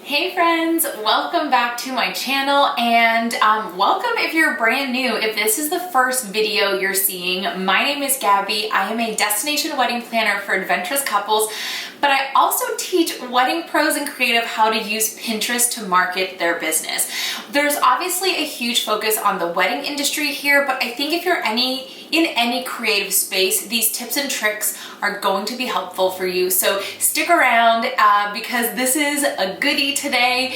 Hey friends, welcome back to my channel and welcome if you're brand new. If this is the first video you're seeing, my name is Gabby. I am a destination wedding planner for adventurous couples, but I also teach wedding pros and creative how to use Pinterest to market their business. There's obviously a huge focus on the wedding industry here, but I think if you're in any creative space, these tips and tricks are going to be helpful for you. So stick around because this is a goodie today.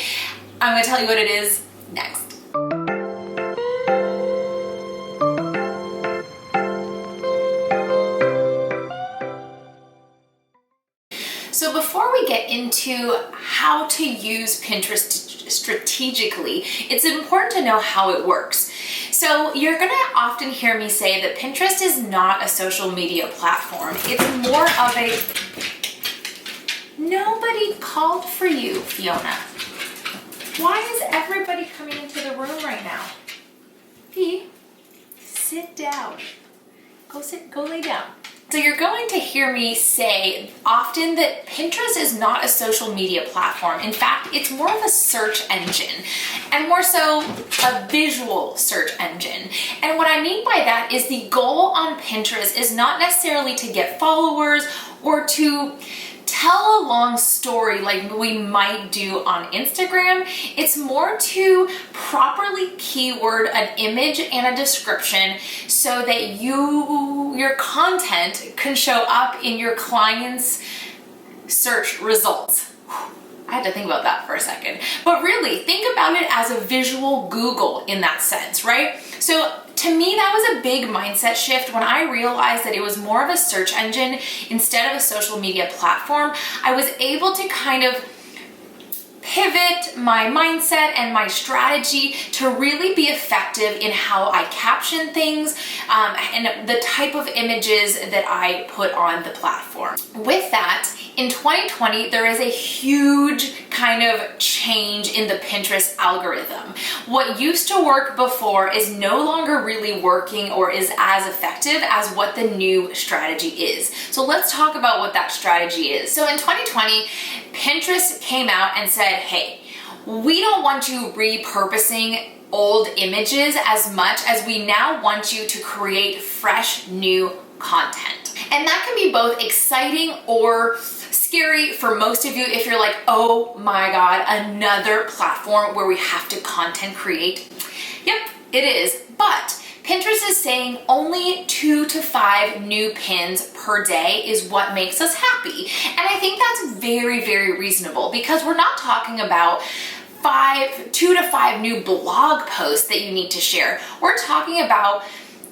I'm gonna tell you what it is next. So before we get into how to use Pinterest strategically, it's important to know how it works. So you're gonna often hear me say that Pinterest is not a social media platform. It's more of a, nobody called for you, Fiona. Why is everybody coming into the room right now? Fee, sit down. Go lay down. So you're going to hear me say often that Pinterest is not a social media platform. In fact, it's more of a search engine, and more so a visual search engine. And what I mean by that is the goal on Pinterest is not necessarily to get followers or to tell a long story like we might do on Instagram. It's more to properly keyword an image and a description so that your content can show up in your clients' search results. I had to think about that for a second. But really, think about it as a visual Google in that sense, right? So to me, that was a big mindset shift when I realized that it was more of a search engine instead of a social media platform. I was able to kind of pivot my mindset and my strategy to really be effective in how I caption things and the type of images that I put on the platform. With that, in 2020, there is a huge kind of change in the Pinterest algorithm. What used to work before is no longer really working or is as effective as what the new strategy is. So let's talk about what that strategy is. So in 2020, Pinterest came out and said, hey, we don't want you repurposing old images as much as we now want you to create fresh new content. And that can be both exciting or scary for most of you if you're like, oh my God, another platform where we have to content create. Yep, it is. But Pinterest is saying only 2 to 5 new pins per day is what makes us happy. And I think that's very, very reasonable because we're not talking about 2 to 5 new blog posts that you need to share. We're talking about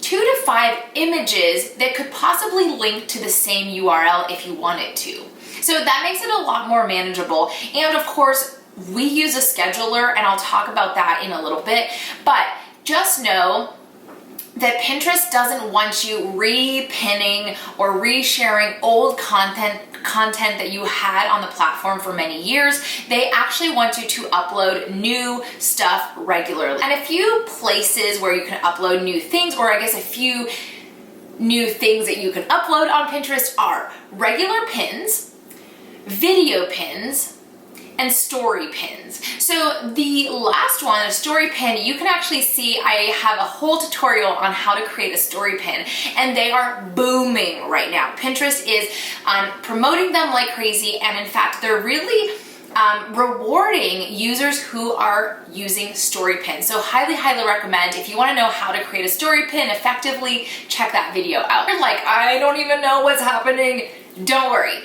2 to 5 images that could possibly link to the same URL if you wanted to. So that makes it a lot more manageable. And of course, we use a scheduler, and I'll talk about that in a little bit. But just know that Pinterest doesn't want you repinning or resharing old content that you had on the platform for many years. They actually want you to upload new stuff regularly. And a few places where you can upload new things, or I guess a few new things that you can upload on Pinterest are regular pins, video pins, and story pins. So the last one, a story pin, you can actually see I have a whole tutorial on how to create a story pin, and they are booming right now. Pinterest is promoting them like crazy, and in fact, they're really rewarding users who are using story pins. So highly, highly recommend. If you want to know how to create a story pin effectively, check that video out. You're like, I don't even know what's happening. Don't worry.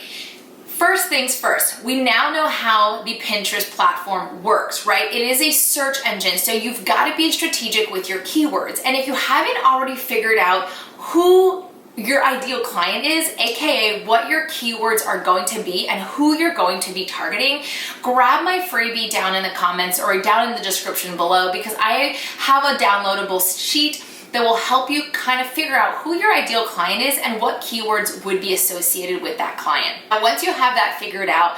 First things first, we now know how the Pinterest platform works, right? It is a search engine, so you've got to be strategic with your keywords. And if you haven't already figured out who your ideal client is, aka what your keywords are going to be and who you're going to be targeting, grab my freebie down in the comments or down in the description below, because I have a downloadable sheet that will help you kind of figure out who your ideal client is and what keywords would be associated with that client. And once you have that figured out,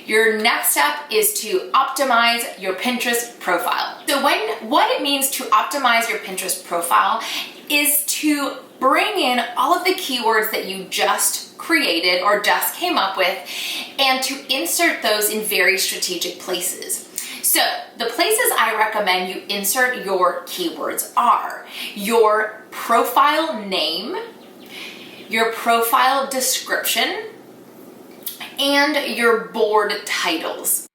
your next step is to optimize your Pinterest profile. So what it means to optimize your Pinterest profile is to bring in all of the keywords that you just created or just came up with, and to insert those in very strategic places. So the places I recommend you insert your keywords are your profile name, your profile description, and your board titles.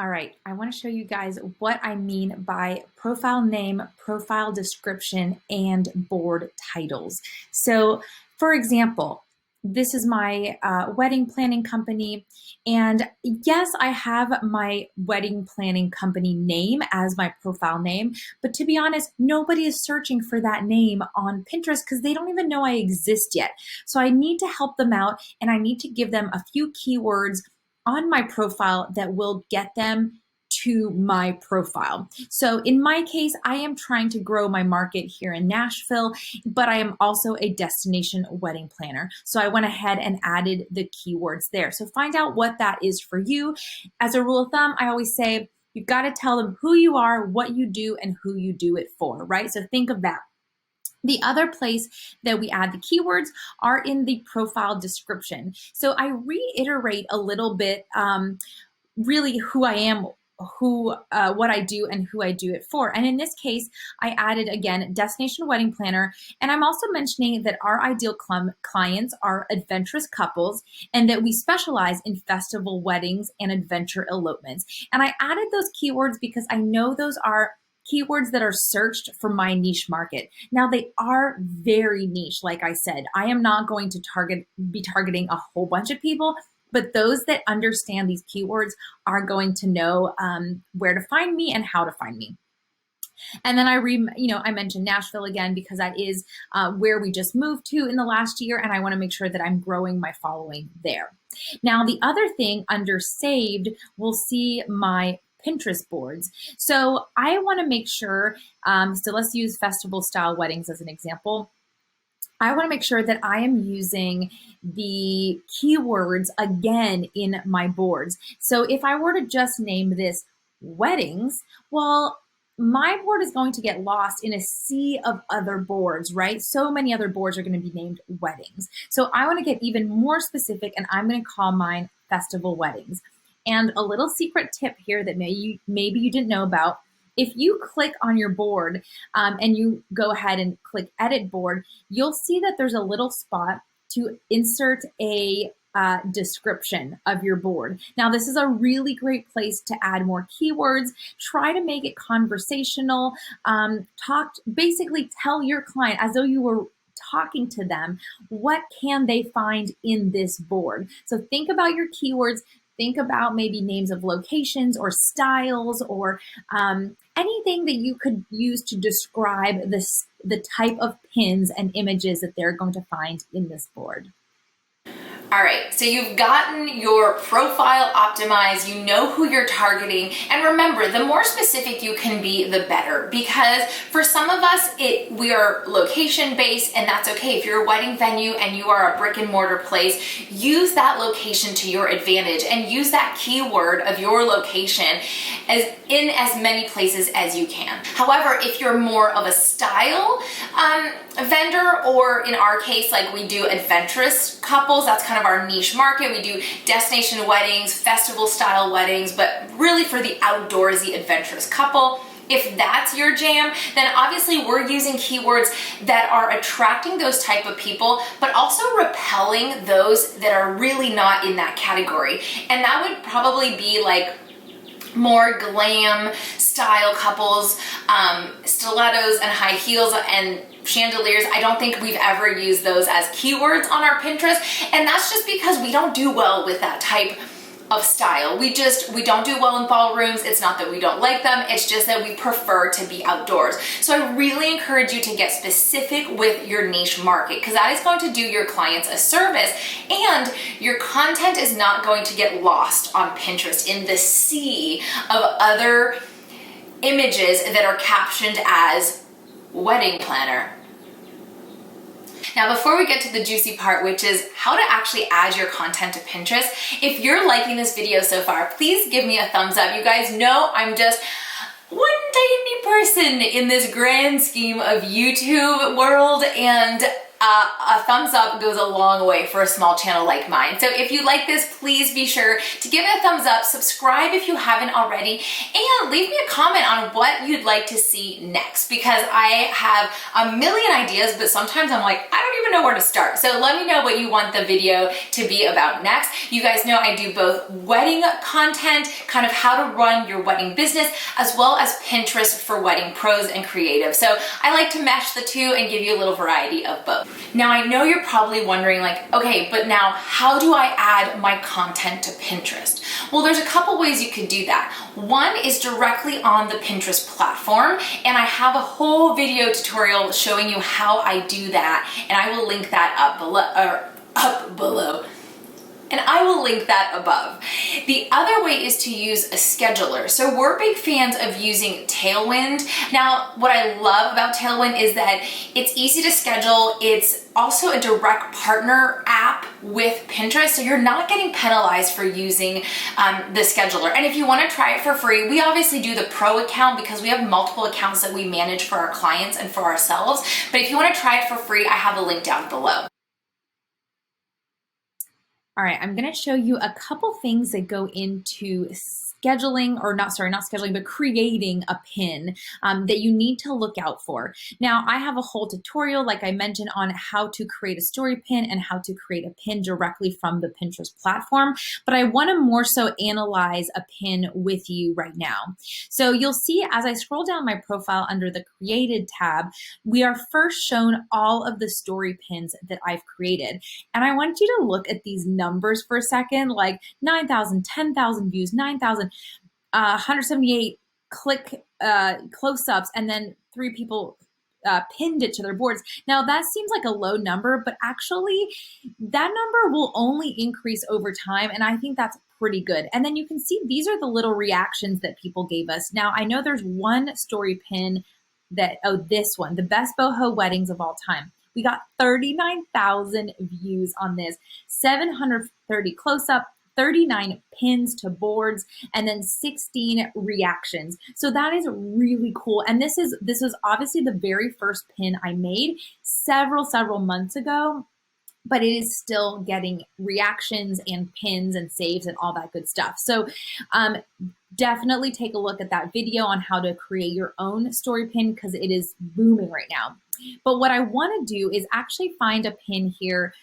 All right, I want to show you guys what I mean by profile name, profile description, and board titles. So, for example, this is my wedding planning company, and yes, I have my wedding planning company name as my profile name, but to be honest, nobody is searching for that name on Pinterest because they don't even know I exist yet. So I need to help them out, and I need to give them a few keywords on my profile that will get them to my profile. So in my case, I am trying to grow my market here in Nashville, but I am also a destination wedding planner. So I went ahead and added the keywords there. So find out what that is for you. As a rule of thumb, I always say, you've got to tell them who you are, what you do, and who you do it for, right? So think of that. The other place that we add the keywords are in the profile description. So I reiterate a little bit really who I am, what I do, and who I do it for. And in this case, I added, again, destination wedding planner. And I'm also mentioning that our ideal clients are adventurous couples and that we specialize in festival weddings and adventure elopements. And I added those keywords because I know those are keywords that are searched for my niche market. Now, they are very niche, like I said. I am not going to be targeting a whole bunch of people, but those that understand these keywords are going to know where to find me and how to find me. And then I mentioned Nashville again because that is where we just moved to in the last year, and I want to make sure that I'm growing my following there. Now, the other thing under saved, we'll see my Pinterest boards. So I want to make sure, so let's use festival style weddings as an example. I want to make sure that I am using the keywords again in my boards. So if I were to just name this weddings, well, my board is going to get lost in a sea of other boards, right? So many other boards are going to be named weddings. So I want to get even more specific, and I'm going to call mine festival weddings. And a little secret tip here that maybe you didn't know about, if you click on your board and you go ahead and click edit board, you'll see that there's a little spot to insert a description of your board. Now, this is a really great place to add more keywords. Try to make it conversational. Basically tell your client as though you were talking to them, what can they find in this board? So think about your keywords. Think about maybe names of locations or styles or anything that you could use to describe the type of pins and images that they're going to find in this board. All right, so you've gotten your profile optimized, you know who you're targeting, and remember, the more specific you can be, the better, because for some of us, we are location-based, and that's okay. If you're a wedding venue and you are a brick and mortar place, use that location to your advantage and use that keyword of your location in as many places as you can. However, if you're more of a style vendor, or in our case, like we do adventurous couples, that's kind of our niche market. We do destination weddings, festival style weddings, but really for the outdoorsy adventurous couple. If that's your jam, then obviously we're using keywords that are attracting those type of people, but also repelling those that are really not in that category. And that would probably be like more glam style couples, stilettos and high heels and chandeliers. I don't think we've ever used those as keywords on our Pinterest, and that's just because we don't do well with that type of style. We don't do well in ballrooms. It's not that we don't like them, it's just that we prefer to be outdoors. So I really encourage you to get specific with your niche market, because that is going to do your clients a service, and your content is not going to get lost on Pinterest in the sea of other images that are captioned as wedding planner. Now, before we get to the juicy part, which is how to actually add your content to Pinterest, if you're liking this video so far, please give me a thumbs up. You guys know I'm just one tiny person in this grand scheme of YouTube world, and a thumbs up goes a long way for a small channel like mine. So if you like this, please be sure to give it a thumbs up, subscribe if you haven't already, and leave me a comment on what you'd like to see next, because I have a million ideas, but sometimes I'm like, I don't even know where to start. So let me know what you want the video to be about next. You guys know I do both wedding content, kind of how to run your wedding business, as well as Pinterest for wedding pros and creative. So I like to mesh the two and give you a little variety of both. Now I know you're probably wondering like, okay, but now how do I add my content to Pinterest? Well, there's a couple ways you can do that. One is directly on the Pinterest platform, and I have a whole video tutorial showing you how I do that, and I will link that up below. And I will link that above. The other way is to use a scheduler. So we're big fans of using Tailwind. Now, what I love about Tailwind is that it's easy to schedule. It's also a direct partner app with Pinterest, so you're not getting penalized for using the scheduler. And if you want to try it for free, we obviously do the pro account because we have multiple accounts that we manage for our clients and for ourselves. But if you want to try it for free, I have a link down below. All right, I'm going to show you a couple things that go into scheduling, or not scheduling, but creating a pin that you need to look out for. Now, I have a whole tutorial, like I mentioned, on how to create a story pin and how to create a pin directly from the Pinterest platform, but I want to more so analyze a pin with you right now. So you'll see as I scroll down my profile under the created tab, we are first shown all of the story pins that I've created. And I want you to look at these numbers for a second, like 9,000, 10,000 views, 9,000, 178 close-ups, and then 3 people pinned it to their boards. Now that seems like a low number, but actually that number will only increase over time, and I think that's pretty good. And then you can see these are the little reactions that people gave us. Now I know there's one story pin that, this one, the best boho weddings of all time. We got 39,000 views on this, 730 close-up, 39 pins to boards, and then 16 reactions. So that is really cool. And this is obviously the very first pin I made several months ago, but it is still getting reactions and pins and saves and all that good stuff. So definitely take a look at that video on how to create your own story pin, because it is booming right now. But what I want to do is actually find a pin here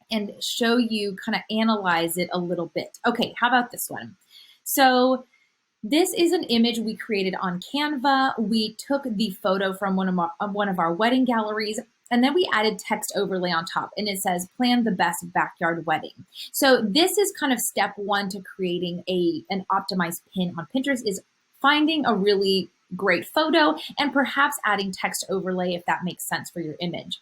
and show you, kind of analyze it a little bit. Okay, how about this one? So this is an image we created on Canva. We took the photo from one of our wedding galleries, and then we added text overlay on top, and it says, plan the best backyard wedding. So this is kind of step one to creating an optimized pin on Pinterest, is finding a really great photo and perhaps adding text overlay if that makes sense for your image.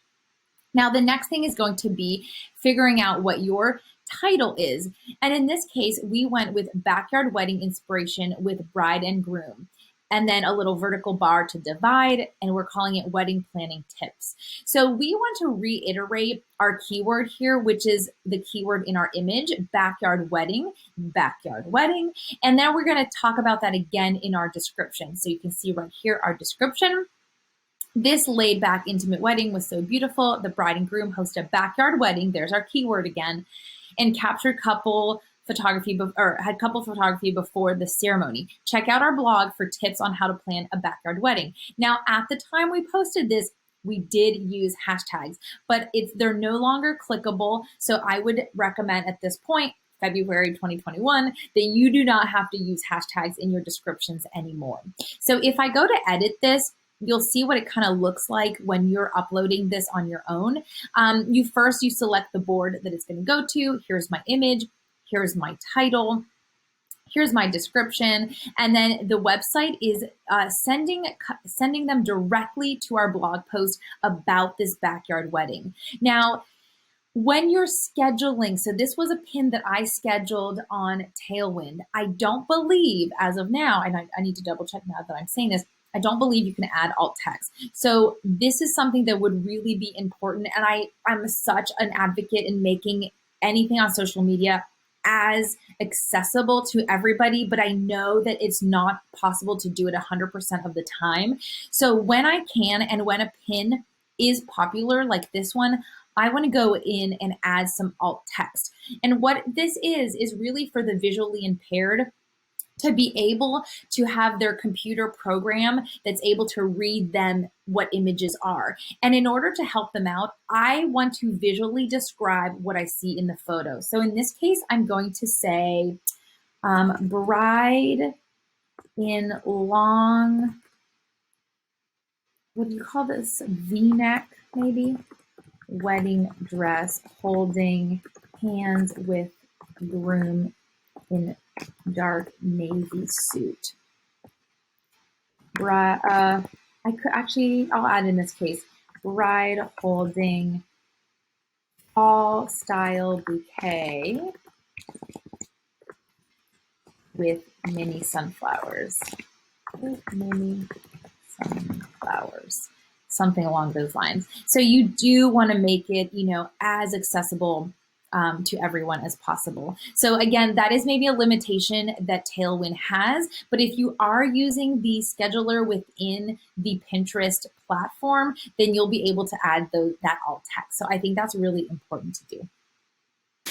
Now, the next thing is going to be figuring out what your title is. And in this case, we went with backyard wedding inspiration with bride and groom, and then a little vertical bar to divide, and we're calling it wedding planning tips. So we want to reiterate our keyword here, which is the keyword in our image, backyard wedding, and then we're going to talk about that again in our description. So you can see right here our description. This laid back intimate wedding was so beautiful. The bride and groom host a backyard wedding, there's our keyword again, and captured couple photography, had couple photography before the ceremony. Check out our blog for tips on how to plan a backyard wedding. Now, at the time we posted this, we did use hashtags, but they're no longer clickable. So I would recommend at this point, February 2021, that you do not have to use hashtags in your descriptions anymore. So if I go to edit this, you'll see what it kind of looks like when you're uploading this on your own. You select the board that it's going to go to. Here's my image. Here's my title. Here's my description. And then the website is sending them directly to our blog post about this backyard wedding. Now, when you're scheduling, so this was a pin that I scheduled on Tailwind. I don't believe, as of now, and I need to double check now that I'm saying this, I don't believe you can add alt text. So this is something that would really be important. And I'm such an advocate in making anything on social media as accessible to everybody, but I know that it's not possible to do it 100% of the time. So when I can, and when a pin is popular, like this one, I want to go in and add some alt text. And what this is really for the visually impaired to be able to have their computer program that's able to read them what images are. And in order to help them out, I want to visually describe what I see in the photo. So in this case, I'm going to say bride in long, what do you call this? V-neck, maybe? Wedding dress, holding hands with groom in dark navy suit. I could actually, I'll add in this case, bride holding fall style bouquet with mini sunflowers. Mini sunflowers. Something along those lines. So you do want to make it, as accessible to everyone as possible. So again, that is maybe a limitation that Tailwind has, but if you are using the scheduler within the Pinterest platform, then you'll be able to add that alt text. So I think that's really important to do.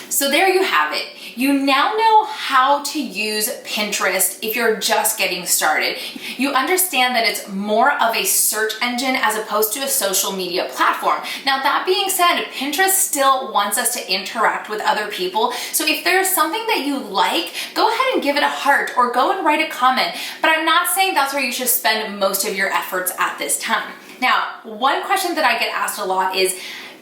So there you have it. You now know how to use Pinterest if you're just getting started. You understand that it's more of a search engine as opposed to a social media platform. Now that being said, Pinterest still wants us to interact with other people. So if there's something that you like, go ahead and give it a heart or go and write a comment. But I'm not saying that's where you should spend most of your efforts at this time. Now, one question that I get asked a lot is,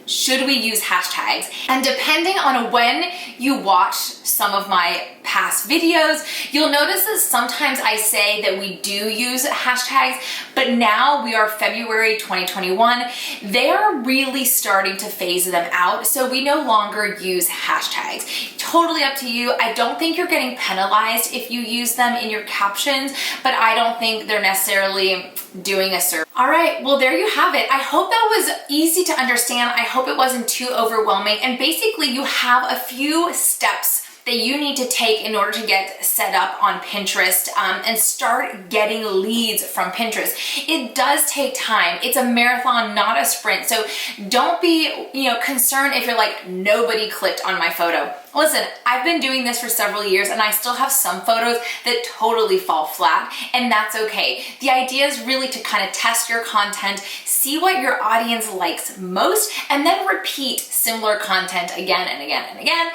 should we use hashtags? And depending on when you watch some of my past videos, you'll notice that sometimes I say that we do use hashtags, but now we are February 2021. They are really starting to phase them out, so we no longer use hashtags. Totally up to you. I don't think you're getting penalized if you use them in your captions, but I don't think they're necessarily doing a service. All right, well, there you have it. I hope that was easy to understand. I hope it wasn't too overwhelming. And basically you have a few steps that you need to take in order to get set up on Pinterest and start getting leads from Pinterest. It does take time. It's a marathon, not a sprint. So don't be, concerned if you're like, nobody clicked on my photo. Listen, I've been doing this for several years and I still have some photos that totally fall flat, and that's okay. The idea is really to kind of test your content, see what your audience likes most, and then repeat similar content again and again and again,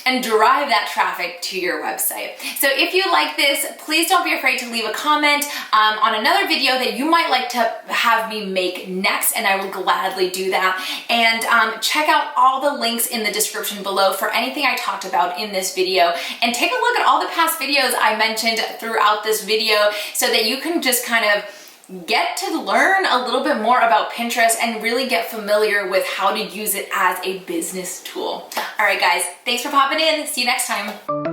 and drive that traffic to your website. So if you like this, please don't be afraid to leave a comment on another video that you might like to have me make next, and I will gladly do that. And check out all the links in the description below for anything I talked about in this video, and take a look at all the past videos I mentioned throughout this video so that you can just kind of get to learn a little bit more about Pinterest and really get familiar with how to use it as a business tool. All right, guys, thanks for popping in. See you next time.